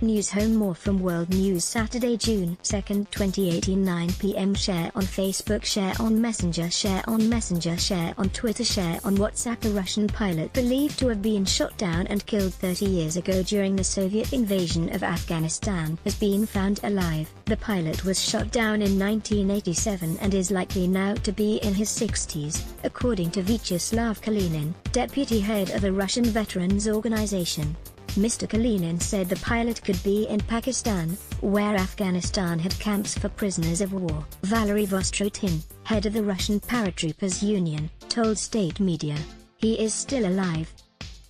News Home. More from World News. Saturday, June 2, 2018, 9 p.m. Share on Facebook, share on Messenger, share on Messenger, share on Twitter, share on WhatsApp. A Russian pilot believed to have been shot down and killed 30 years ago during the Soviet invasion of Afghanistan has been found alive. The pilot was shot down in 1987 and is likely now to be in his 60s, according to Vyacheslav Kalinin, deputy head of the Russian Veterans Organization. Mr. Kalinin said the pilot could be in Pakistan, where Afghanistan had camps for prisoners of war. Valery Vostrotin, head of the Russian Paratroopers Union, told state media, "He is still alive.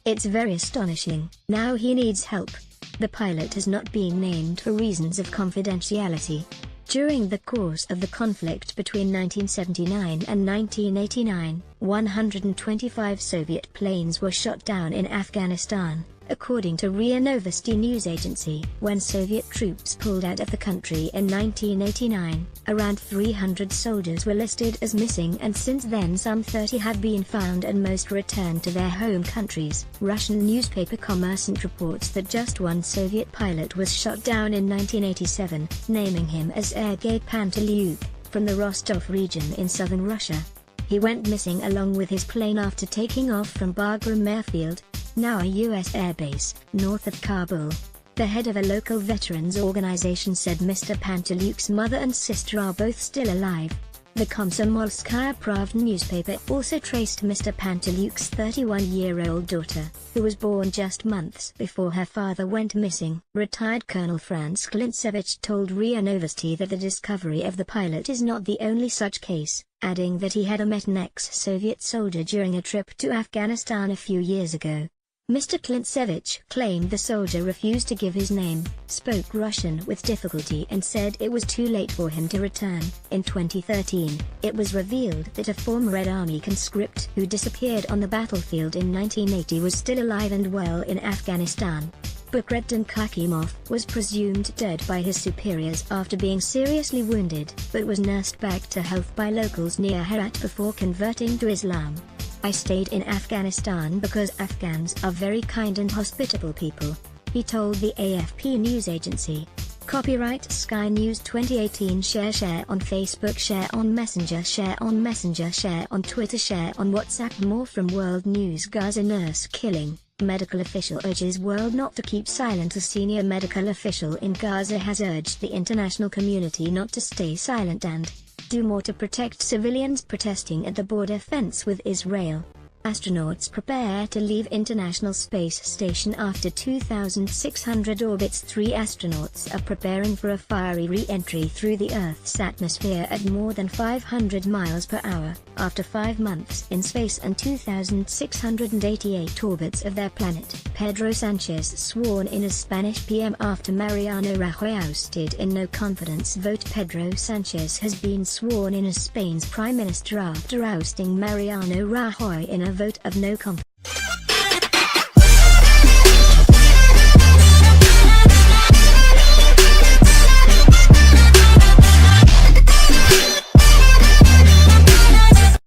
It's very astonishing. Now he needs help." The pilot has not been named for reasons of confidentiality. During the course of the conflict between 1979 and 1989, 125 Soviet planes were shot down in Afghanistan, according to RIA Novosti news agency. When Soviet troops pulled out of the country in 1989, around 300 soldiers were listed as missing, and since then some 30 have been found and most returned to their home countries. Russian newspaper Kommersant reports that just one Soviet pilot was shot down in 1987, naming him as Sergei Panteliuk, from the Rostov region in southern Russia. He went missing along with his plane after taking off from Bagram Airfield, now a U.S. airbase, north of Kabul. The head of a local veterans organization said Mr. Panteliuk's mother and sister are both still alive. The Komsomolskaya Pravda newspaper also traced Mr. Panteliuk's 31-year-old daughter, who was born just months before her father went missing. Retired Colonel Franz Klintsevich told RIA Novosti that the discovery of the pilot is not the only such case, adding that he had met an ex-Soviet soldier during a trip to Afghanistan a few years ago. Mr. Klintsevich claimed the soldier refused to give his name, spoke Russian with difficulty and said it was too late for him to return. In 2013, it was revealed that a former Red Army conscript who disappeared on the battlefield in 1980 was still alive and well in Afghanistan. Bukreddin Kakimov was presumed dead by his superiors after being seriously wounded, but was nursed back to health by locals near Herat before converting to Islam. "I stayed in Afghanistan because Afghans are very kind and hospitable people," he told the AFP news agency. Copyright Sky News 2018. Share on Facebook, share on Messenger, share on Messenger, share on Twitter, share on WhatsApp. More from World News. Gaza nurse killing, medical official urges world not to keep silent. A senior medical official in Gaza has urged the international community not to stay silent and do more to protect civilians protesting at the border fence with Israel. Astronauts prepare to leave International Space Station after 2,600 orbits. 3 astronauts are preparing for a fiery re-entry through the Earth's atmosphere at more than 500 miles per hour, after 5 months in space and 2,688 orbits of their planet. Pedro Sanchez sworn in as Spanish PM after Mariano Rajoy ousted in no-confidence vote. Pedro Sanchez has been sworn in as Spain's Prime Minister after ousting Mariano Rajoy in a vote of no confidence.